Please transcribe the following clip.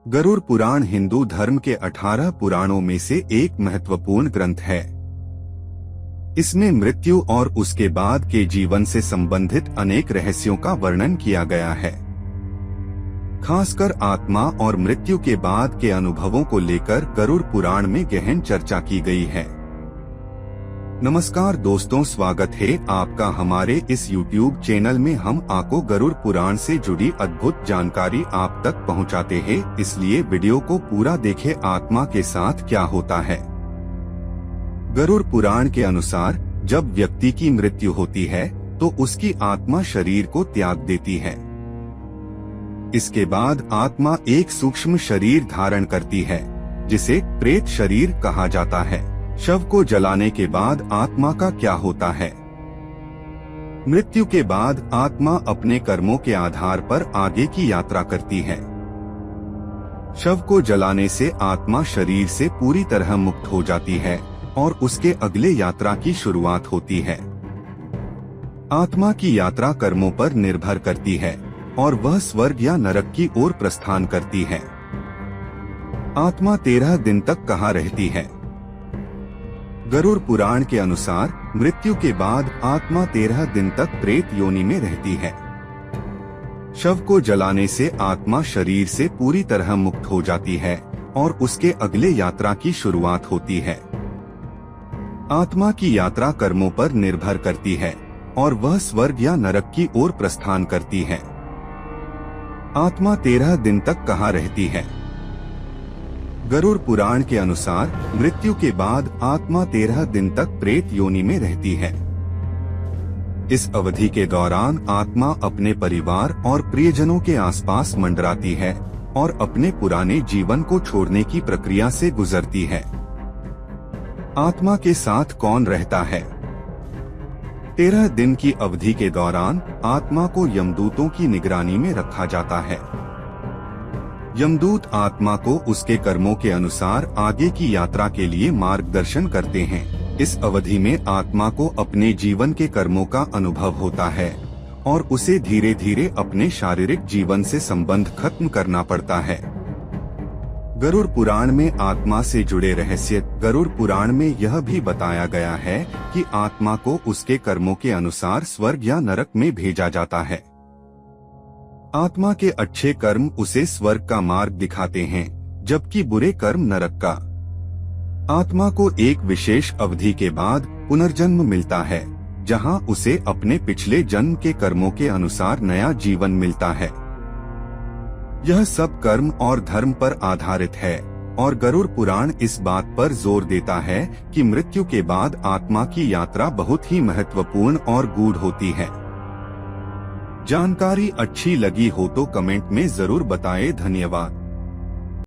गरुड़ पुराण हिंदू धर्म के 18 पुराणों में से एक महत्वपूर्ण ग्रंथ है। इसमें मृत्यु और उसके बाद के जीवन से संबंधित अनेक रहस्यों का वर्णन किया गया है। खासकर आत्मा और मृत्यु के बाद के अनुभवों को लेकर गरुड़ पुराण में गहन चर्चा की गई है। नमस्कार दोस्तों, स्वागत है आपका हमारे इस YouTube चैनल में। हम आपको गरुड़ पुराण से जुड़ी अद्भुत जानकारी आप तक पहुंचाते हैं, इसलिए वीडियो को पूरा देखें। आत्मा के साथ क्या होता है? गरुड़ पुराण के अनुसार जब व्यक्ति की मृत्यु होती है तो उसकी आत्मा शरीर को त्याग देती है। इसके बाद आत्मा एक सूक्ष्म शरीर धारण करती है, जिसे प्रेत शरीर कहा जाता है। शव को जलाने के बाद आत्मा का क्या होता है? मृत्यु के बाद आत्मा अपने कर्मों के आधार पर आगे की यात्रा करती है। शव को जलाने से आत्मा शरीर से पूरी तरह मुक्त हो जाती है और उसके अगले यात्रा की शुरुआत होती है। आत्मा की यात्रा कर्मों पर निर्भर करती है और वह स्वर्ग या नरक की ओर प्रस्थान करती है। आत्मा 13 दिन तक कहाँ रहती है? गरुड़ पुराण के अनुसार मृत्यु के बाद आत्मा 13 दिन तक प्रेत योनि में रहती है। शव को जलाने से आत्मा शरीर से पूरी तरह मुक्त हो जाती है और उसके अगले यात्रा की शुरुआत होती है। आत्मा की यात्रा कर्मों पर निर्भर करती है और वह स्वर्ग या नरक की ओर प्रस्थान करती है। आत्मा 13 दिन तक कहाँ रहती है? गरुड़ पुराण के अनुसार मृत्यु के बाद आत्मा 13 दिन तक प्रेत योनि में रहती है। इस अवधि के दौरान आत्मा अपने परिवार और प्रियजनों के आसपास मंडराती है और अपने पुराने जीवन को छोड़ने की प्रक्रिया से गुजरती है। आत्मा के साथ कौन रहता है? 13 दिन की अवधि के दौरान आत्मा को यमदूतों की निगरानी में रखा जाता है। यमदूत आत्मा को उसके कर्मों के अनुसार आगे की यात्रा के लिए मार्गदर्शन करते हैं। इस अवधि में आत्मा को अपने जीवन के कर्मों का अनुभव होता है और उसे धीरे धीरे अपने शारीरिक जीवन से संबंध खत्म करना पड़ता है। गरुड़ पुराण में आत्मा से जुड़े रहस्य। गरुड़ पुराण में यह भी बताया गया है कि आत्मा को उसके कर्मों के अनुसार स्वर्ग या नरक में भेजा जाता है। आत्मा के अच्छे कर्म उसे स्वर्ग का मार्ग दिखाते हैं, जबकि बुरे कर्म नरक का। आत्मा को एक विशेष अवधि के बाद पुनर्जन्म मिलता है, जहां उसे अपने पिछले जन्म के कर्मों के अनुसार नया जीवन मिलता है। यह सब कर्म और धर्म पर आधारित है और गरुड़ पुराण इस बात पर जोर देता है कि मृत्यु के बाद आत्मा की यात्रा बहुत ही महत्वपूर्ण और गूढ़ होती है। जानकारी अच्छी लगी हो तो कमेंट में जरूर बताएं। धन्यवाद।